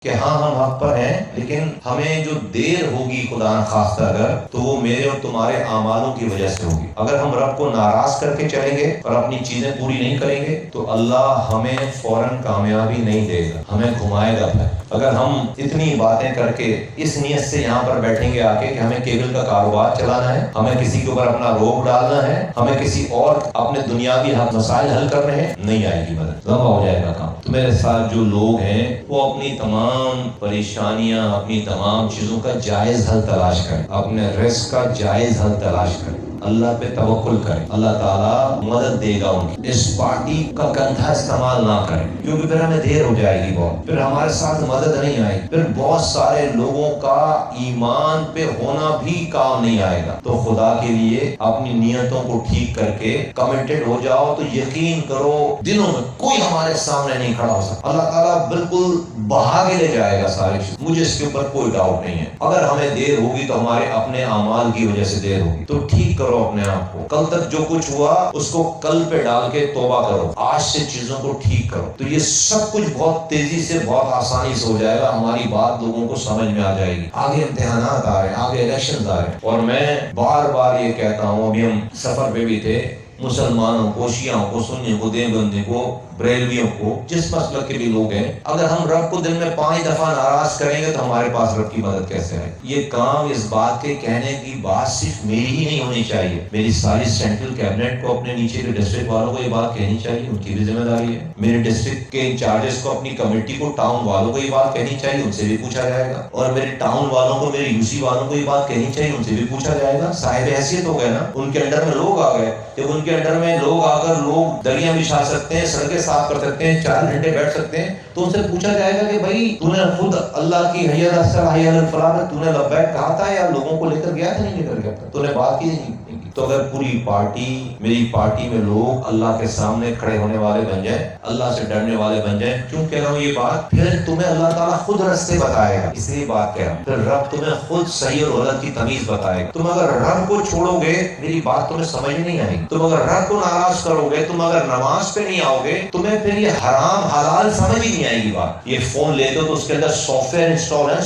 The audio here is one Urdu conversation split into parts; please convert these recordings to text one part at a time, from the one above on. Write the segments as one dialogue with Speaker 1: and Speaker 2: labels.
Speaker 1: کہ ہاں ہم حق پر ہیں، لیکن ہمیں جو دیر ہوگی خدا نخواستہ اگر، تو وہ میرے اور تمہارے اعمالوں کی وجہ سے ہوگی۔ اگر ہم رب کو ناراض کر کے چلیں گے اور اپنی چیزیں پوری نہیں کریں گے تو اللہ ہمیں فوراً کامیابی نہیں دے گا، ہمیں گھمائے گا پھر۔ اگر ہم اتنی باتیں کر کے اس نیت سے یہاں پر بیٹھیں گے آ کے کہ ہمیں کیبل کا کاروبار چلانا ہے، ہمیں کسی کے اوپر اپنا روب ڈالنا ہے، ہمیں کسی اور اپنے دنیاوی مسائل حل کرنے ہیں، نہیں آئے گی مدد، لمبا ہو جائے گا کام۔ تو میرے ساتھ جو لوگ ہیں وہ اپنی تمام پریشانیاں، اپنی تمام چیزوں کا جائز حل تلاش کریں، اپنے رزق کا جائز حل تلاش کریں، اللہ پہ توکل کریں، اللہ تعالیٰ مدد دے گا ان کی۔ اس پارٹی کا کندھا استعمال نہ کریں، کیونکہ پھر ہمیں دیر ہو جائے گی بہت، پھر ہمارے ساتھ مدد نہیں آئے گی، پھر بہت سارے لوگوں کا ایمان پہ ہونا بھی کام نہیں آئے گا۔ تو خدا کے لیے اپنی نیتوں کو ٹھیک کر کے کمیٹڈ ہو جاؤ، تو یقین کرو دنوں میں کوئی ہمارے سامنے نہیں کھڑا ہو سکتا، اللہ تعالیٰ بالکل بہا کے لے جائے گا ساری چیز، مجھے اس کے اوپر کوئی ڈاؤٹ نہیں ہے۔ اگر ہمیں دیر ہوگی تو ہمارے اپنے اعمال کی وجہ سے دیر ہوگی، تو ٹھیک کرو اپنے آپ کو، کل تک جو کچھ ہوا اس کو کل پہ ڈال کے توبہ کرو، آج سے چیزوں کو ٹھیک کرو، تو یہ سب کچھ بہت تیزی سے، بہت آسانی سے ہو جائے گا، ہماری بات لوگوں کو سمجھ میں آ جائے گی۔ آگے امتحانات آ رہے ہیں، آگے الیکشنز آ رہے ہیں، اور میں بار بار یہ کہتا ہوں، ابھی ہم سفر پہ بھی تھے، مسلمانوں کو، شیعوں کو، سنیوں کو، دیوبندیوں کو، بریلویوں کو، جس مسلک کے بھی لوگ ہیں، اگر ہم رب کو دن میں 5 دفعہ ناراض کریں گے تو ہمارے پاس رب کی مدد کیسے ہے؟ یہ کام، اس بات کے کہنے کی بات صرف میری ہی نہیں ہونی چاہیے، میری ساری سینٹرل کیبنٹ کو، اپنے نیچے کے ڈسٹرکٹ والوں کو یہ بات کہنی چاہیے، ان کی بھی ذمہ داری ہے۔ میرے ڈسٹرکٹ کے انچارجز کو، اپنی کمیٹی کو، ٹاؤن والوں کو یہ بات کہنی چاہیے، ان سے بھی پوچھا جائے گا، اور میرے ٹاؤن والوں کو، میرے یو سی والوں کو یہ بات کہنی چاہیے، ان سے بھی پوچھا جائے گا۔ صاحب حیثیت ہو گئے نا، ان کے انڈر میں لوگ آ گئے، جب ان کے انڈر میں لوگ آ کر لوگ دریاں بچھا سکتے ہیں، سڑکیں صاف کر سکتے ہیں، 4 گھنٹے بیٹھ سکتے ہیں، تو ان سے پوچھا جائے گا کہ بھائی تو نے خود اللہ کی حی علی الصلاۃ حی علی الفلاح میں تو نے لبیک کہا تھا یا لوگوں کو لے کر گیا تھا؟ نہیں لے کر گیا تھا، تو نے بات کی نہیں کی۔ تو اگر پوری پارٹی، میری پارٹی میں لوگ اللہ کے سامنے کھڑے ہونے والے بن جائیں، اللہ سے ڈرنے والے بن جائیں، کیوں کہہ رہا ہوں یہ بات؟ پھر تمہیں اللہ تعالیٰ خود راستے بتائے گا، اس لیے بات کہہ رہا ہوں، پھر رب تمہیں خود صحیح اور غلط کی تمیز بتائے گا۔ تم اگر رب کو چھوڑو گے، میری بات تمہیں سمجھ نہیں آئے گی، تم اگر رب کو ناراض کرو گے، تم اگر نماز پہ نہیں آؤ گے، تمہیں پھر یہ حرام حلال سمجھ ہی نہیں آئے گی بات۔ یہ فون لے دو تو اس کے اندر سافٹ ویئر انسٹال ہے،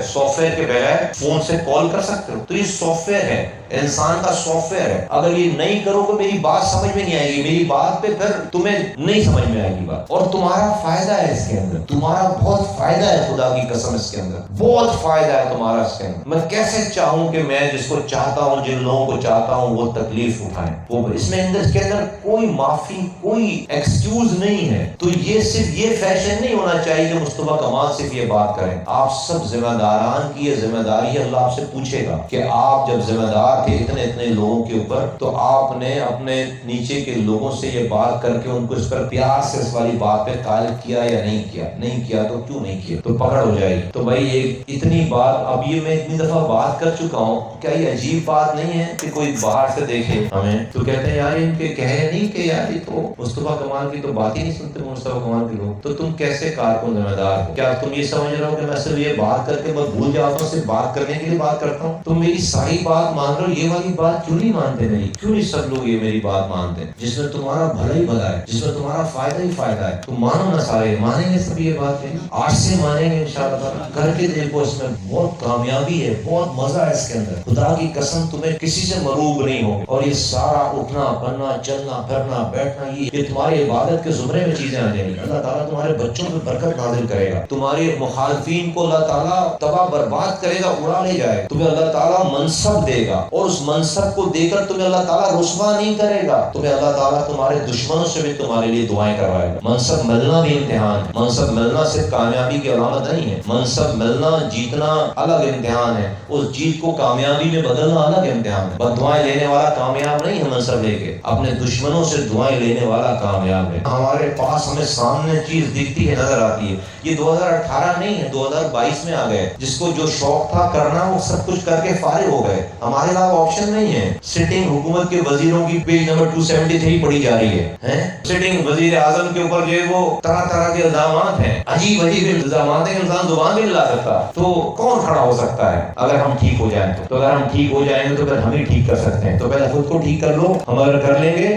Speaker 1: سافٹ ویئر کے بغیر فون سے کال کر سکتے ہو، تو یہ سافٹ ویئر ہے، انسان کا سافٹ ویئر ہے۔ اگر یہ نہیں کرو گے، میری بات سمجھ میں نہیں آئے گی، میری بات پہ پھر تمہیں نہیں سمجھ میں آئے گی بات، اور تمہارا فائدہ ہے اس کے اندر، تمہارا بہت فائدہ ہے، خدا کی قسم اس کے اندر بہت فائدہ ہے تمہارا اس کے اندر۔ میں کیسے چاہوں کہ میں جس کو چاہتا ہوں، جن لوگوں کو چاہتا ہوں وہ تکلیف اٹھائیں، وہ اس میں اس کے اندر کوئی معافی، کوئی ایکسکیوز نہیں ہے۔ تو یہ صرف یہ فیشن نہیں ہونا چاہیے کہ مصطفیٰ کمال صرف یہ بات کریں، آپ سب ذمہ داران کی یہ ذمہ داری ہے، اللہ آپ سے پوچھے گا کہ آپ جب ذمہ دار تھے اتنے لوگوں کے اوپر، تو آپ نے اپنے نیچے کے لوگوں سے یہ بات کر کے ان کو اس پر پیار سے اس والی بات پہ قائل کیا یا نہیں کیا؟ نہیں کیا تو کیوں نہیں کیا؟ تو پکڑ ہو جائے گی۔ تو بھائی ایک اتنی بات، اب یہ میں اتنی دفعہ بات کر چکا ہوں، کیا یہ عجیب بات نہیں ہے کہ کوئی باہر سے دیکھے ہمیں تو کہتے ہیں یار ان کے کہے نہیں کہ یار یہ تو مصطفیٰ کمال کی تو بات ہی نہیں سنتے مصطفیٰ کمال کے لوگ، تو تم کیسے کارکن ذمہ دار ہو؟ کیا تم یہ سمجھ رہے ہو کہ میں صرف یہ بات کر کے میں بھول جاتا ہوں، صرف بات کرنے کے لیے بات کرتا ہوں؟ تم میری ساری بات مان رہے ہو، یہ والی بات کیوں نہیں مانتے میری؟ کیوں نہیں سب لوگ یہ میری بات مانتے ہیں جس میں تمہارا بھلا ہی بھلا ہے، جس میں تمہارا فائدہ ہی فائدہ ہے؟ تم مانو نا، سارے مانیں گے سب یہ بات ہے، آج سے مانیں گے انشاءاللہ تعالیٰ، کر کے دیکھو، اس میں بہت کامیابی ہے، بہت مزہ ہے اس کے اندر، خدا کی قسم تمہیں کسی سے مروب نہیں ہوگی، اور یہ سارا اٹھنا بننا چلنا پھرنا بیٹھنا یہ تمہاری عبادت کے زمرے میں چیزیں آ جائیں گی، اللہ تعالیٰ تمہارے بچوں پہ برکت نازل کرے گا، تمہارے مخالفین کو اللہ تعالیٰ تباہ برباد کرے گا، اڑا لے جائے، تمہیں اللہ تعالیٰ منصب دے گا، اور اس منصب کو دے کر تمہیں اللہ تعالیٰ رسوا نہیں کرے گا، تمہیں اللہ تعالیٰ تمہارے دشمنوں سے بھی تمہارے لیے دعائیں کروائے گا۔ منصب ملنا بھی امتحان ہے، منصب ملنا صرف کامیابی کی علامت نہیں ہے، منصب ملنا، جیتنا الگ امتحان ہے، اس جیت کو کامیابی میں بدلنا الگ امتحان ہے۔ بد دعائیں لینے والا کامیاب نہیں ہے منصب لے کے، اپنے دشمنوں سے دعائیں لینے والا کامیاب ہے۔ ہمارے پاس ہمیں سامنے چیز دکھتی ہے، نظر آتی ہے، یہ 2018 نہیں ہے، 2022 میں آ گئے، جس کو جو شوق تھا کرنا وہ سب کچھ کر کے فارغ ہو گئے، ہمارے پاس آپشن نہیں ہے۔ سٹنگ حکومت کے وزیروں کی پیج نمبر 273 پڑھی جا رہی ہے، سٹنگ وزیر اعظم کے اوپر جو ہے وہ طرح طرح کے الزامات ہیں، عجیب الزامات ہیں، انسان زبان بھی نہیں لا سکتا، تو کون کھڑا ہو سکتا ہے؟ اگر ہم ٹھیک ہو جائیں تو اگر ہم ٹھیک ہو جائیں گے تو پھر ہم ہی ٹھیک کر سکتے ہیں، تو پہلے خود کو ٹھیک کر لو، ہم اگر کر لیں گے